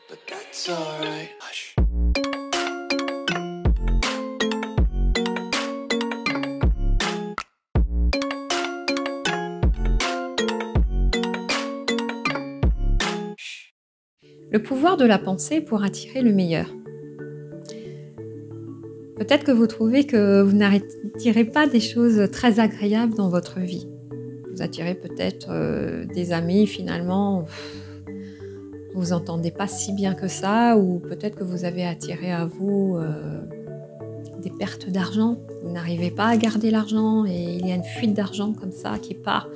but that's alright. Hush. Le pouvoir de la pensée pour attirer le meilleur. Peut-être que vous trouvez que vous n'attirez pas des choses très agréables dans votre vie. Vous attirez peut-être des amis, finalement, vous entendez pas si bien que ça, ou peut-être que vous avez attiré à vous des pertes d'argent. Vous n'arrivez pas à garder l'argent et il y a une fuite d'argent comme ça qui part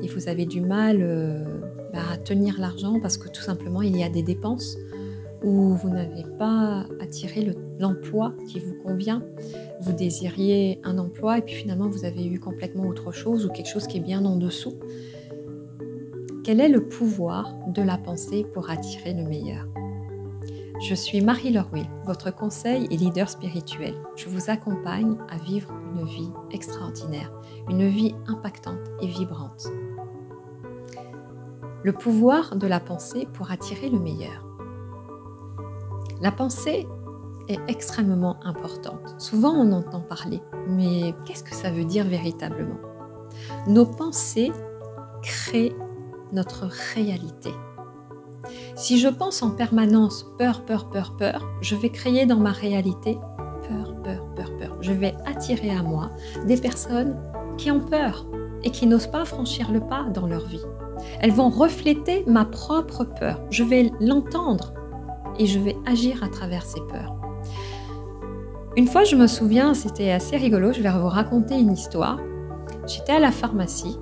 et vous avez du mal à tenir l'argent parce que tout simplement il y a des dépenses où vous n'avez pas attiré l'emploi qui vous convient. Vous désiriez un emploi et puis finalement vous avez eu complètement autre chose ou quelque chose qui est bien en dessous. Quel est le pouvoir de la pensée pour attirer le meilleur? Je suis Marie-Laure Will, votre conseil et leader spirituel. Je vous accompagne à vivre une vie extraordinaire, une vie impactante et vibrante. Le pouvoir de la pensée pour attirer le meilleur. La pensée est extrêmement importante. Souvent on entend parler, mais qu'est-ce que ça veut dire véritablement? Nos pensées créent notre réalité. Si je pense en permanence peur, peur, peur, peur, je vais créer dans ma réalité peur, peur, peur, peur. Je vais attirer à moi des personnes qui ont peur et qui n'osent pas franchir le pas dans leur vie. Elles vont refléter ma propre peur. Je vais l'entendre et je vais agir à travers ces peurs. Une fois, je me souviens, c'était assez rigolo, je vais vous raconter une histoire. J'étais à la pharmacie.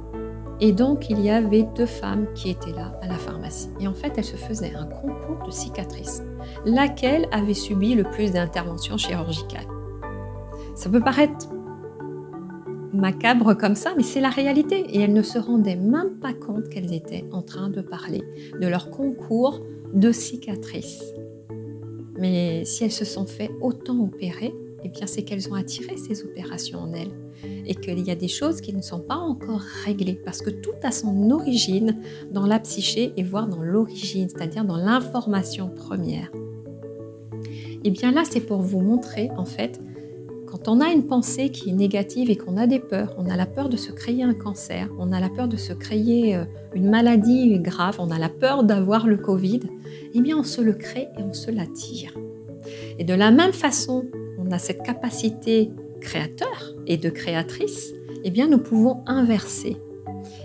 Et donc, il y avait deux femmes qui étaient là à la pharmacie. Et en fait, elles se faisaient un concours de cicatrices. Laquelle avait subi le plus d'interventions chirurgicales? Ça peut paraître macabre comme ça, mais c'est la réalité. Et elles ne se rendaient même pas compte qu'elles étaient en train de parler de leur concours de cicatrices. Mais si elles se sont fait autant opérer, eh bien c'est qu'elles ont attiré ces opérations en elles. Et qu'il y a des choses qui ne sont pas encore réglées parce que tout a son origine dans la psyché et voire dans l'origine, c'est-à-dire dans l'information première. Et bien là, c'est pour vous montrer en fait, quand on a une pensée qui est négative et qu'on a des peurs, on a la peur de se créer un cancer, on a la peur de se créer une maladie grave, on a la peur d'avoir le Covid, eh bien on se le crée et on se l'attire. Et de la même façon, on a cette capacité créateur et de créatrice, eh bien nous pouvons inverser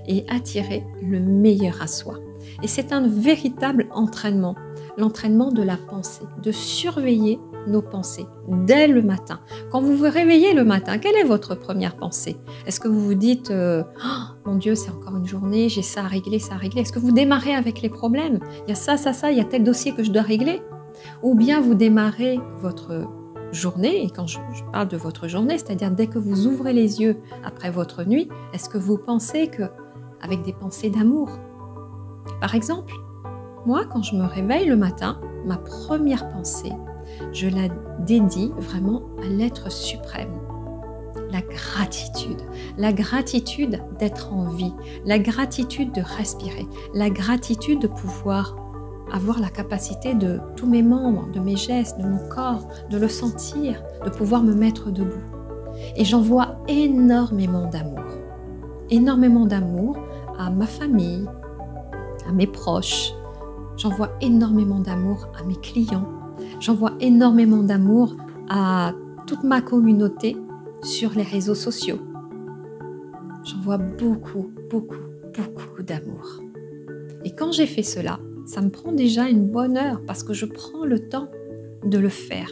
et attirer le meilleur à soi. Et c'est un véritable entraînement, l'entraînement de la pensée, de surveiller nos pensées dès le matin. Quand vous vous réveillez le matin, quelle est votre première pensée? Est-ce que vous vous dites oh, mon Dieu, c'est encore une journée, j'ai ça à régler, ça à régler? Est-ce que vous démarrez avec les problèmes? Il y a ça, ça, ça, il y a tel dossier que je dois régler? Ou bien vous démarrez votre journée, et quand je parle de votre journée, c'est-à-dire dès que vous ouvrez les yeux après votre nuit, est-ce que vous pensez avec des pensées d'amour? Par exemple, moi, quand je me réveille le matin, ma première pensée, je la dédie vraiment à l'être suprême. La gratitude d'être en vie, la gratitude de respirer, la gratitude de pouvoir avoir la capacité de tous mes membres, de mes gestes, de mon corps, de le sentir, de pouvoir me mettre debout. Et j'envoie énormément d'amour à ma famille, à mes proches. J'envoie énormément d'amour à mes clients. J'envoie énormément d'amour à toute ma communauté sur les réseaux sociaux. J'envoie beaucoup, beaucoup, beaucoup d'amour. Et quand j'ai fait cela, ça me prend déjà une bonne heure parce que je prends le temps de le faire.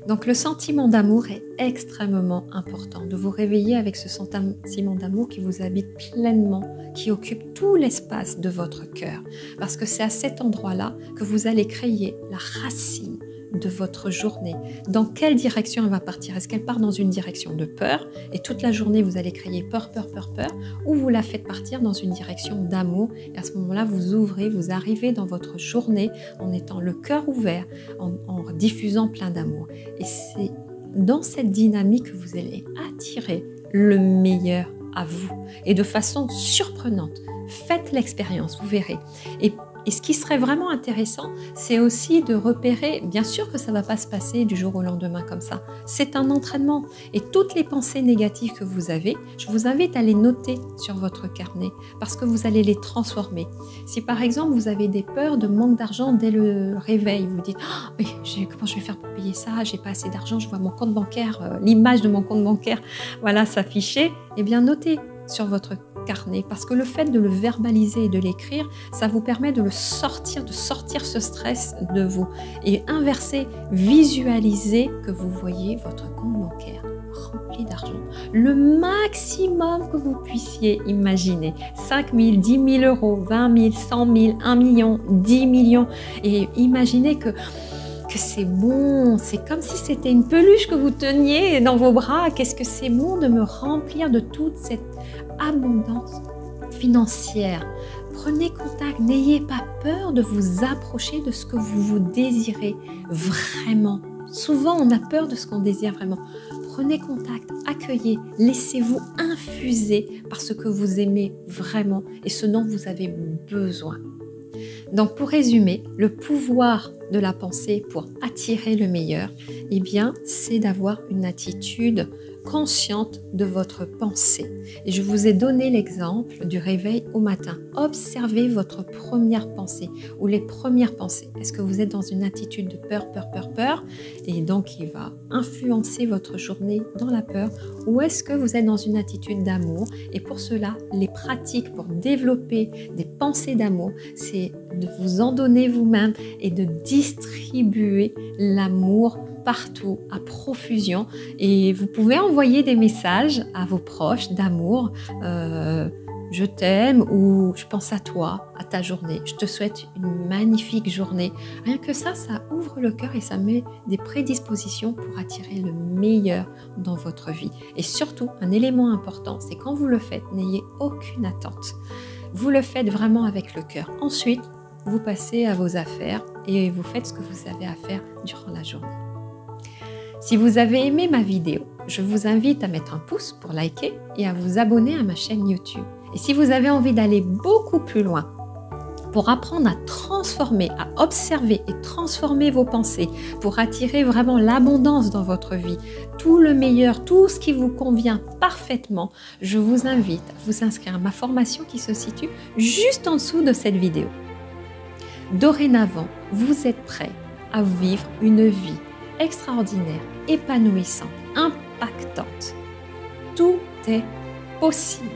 Donc le sentiment d'amour est extrêmement important, de vous réveiller avec ce sentiment d'amour qui vous habite pleinement, qui occupe tout l'espace de votre cœur. Parce que c'est à cet endroit-là que vous allez créer la racine de votre journée. Dans quelle direction elle va partir? Est-ce qu'elle part dans une direction de peur et toute la journée vous allez créer peur, peur, peur, peur, ou vous la faites partir dans une direction d'amour et à ce moment-là vous ouvrez, vous arrivez dans votre journée en étant le cœur ouvert, en diffusant plein d'amour. Et c'est dans cette dynamique que vous allez attirer le meilleur à vous et de façon surprenante. Faites l'expérience, vous verrez. Et Et ce qui serait vraiment intéressant, c'est aussi de repérer, bien sûr que ça ne va pas se passer du jour au lendemain comme ça, c'est un entraînement. Et toutes les pensées négatives que vous avez, je vous invite à les noter sur votre carnet parce que vous allez les transformer. Si par exemple vous avez des peurs de manque d'argent dès le réveil, vous dites oh, mais comment je vais faire pour payer ça, j'ai pas assez d'argent, je vois mon compte bancaire, l'image de mon compte bancaire voilà, s'afficher, eh bien notez sur votre carnet parce que le fait de le verbaliser et de l'écrire, ça vous permet de sortir ce stress de vous et inverser, visualiser que vous voyez votre compte bancaire rempli d'argent, le maximum que vous puissiez imaginer, 5 000, 10 000 euros, 20 000, 100 000, 1 million, 10 millions et imaginez que c'est bon, c'est comme si c'était une peluche que vous teniez dans vos bras. Qu'est-ce que c'est bon de me remplir de toute cette abondance financière. Prenez contact, n'ayez pas peur de vous approcher de ce que vous désirez vraiment. Souvent, on a peur de ce qu'on désire vraiment. Prenez contact, accueillez, laissez-vous infuser par ce que vous aimez vraiment et ce dont vous avez besoin. Donc pour résumer, le pouvoir de la pensée pour attirer le meilleur, eh bien, c'est d'avoir une attitude consciente de votre pensée. Et je vous ai donné l'exemple du réveil au matin. Observez votre première pensée ou les premières pensées. Est-ce que vous êtes dans une attitude de peur, peur, peur, peur et donc il va influencer votre journée dans la peur ou est-ce que vous êtes dans une attitude d'amour et pour cela, les pratiques pour développer des pensées d'amour, c'est de vous en donner vous-même et de distribuer l'amour partout, à profusion. Et vous pouvez envoyer des messages à vos proches d'amour. Je t'aime ou je pense à toi, à ta journée. Je te souhaite une magnifique journée. Rien que ça ouvre le cœur et ça met des prédispositions pour attirer le meilleur dans votre vie. Et surtout, un élément important, c'est quand vous le faites, n'ayez aucune attente. Vous le faites vraiment avec le cœur. Ensuite, vous passez à vos affaires et vous faites ce que vous avez à faire durant la journée. Si vous avez aimé ma vidéo, je vous invite à mettre un pouce pour liker et à vous abonner à ma chaîne YouTube. Et si vous avez envie d'aller beaucoup plus loin, pour apprendre à transformer, à observer et transformer vos pensées, pour attirer vraiment l'abondance dans votre vie, tout le meilleur, tout ce qui vous convient parfaitement, je vous invite à vous inscrire à ma formation qui se situe juste en dessous de cette vidéo. Dorénavant, vous êtes prêts à vivre une vie extraordinaire, épanouissante, impactante. Tout est possible.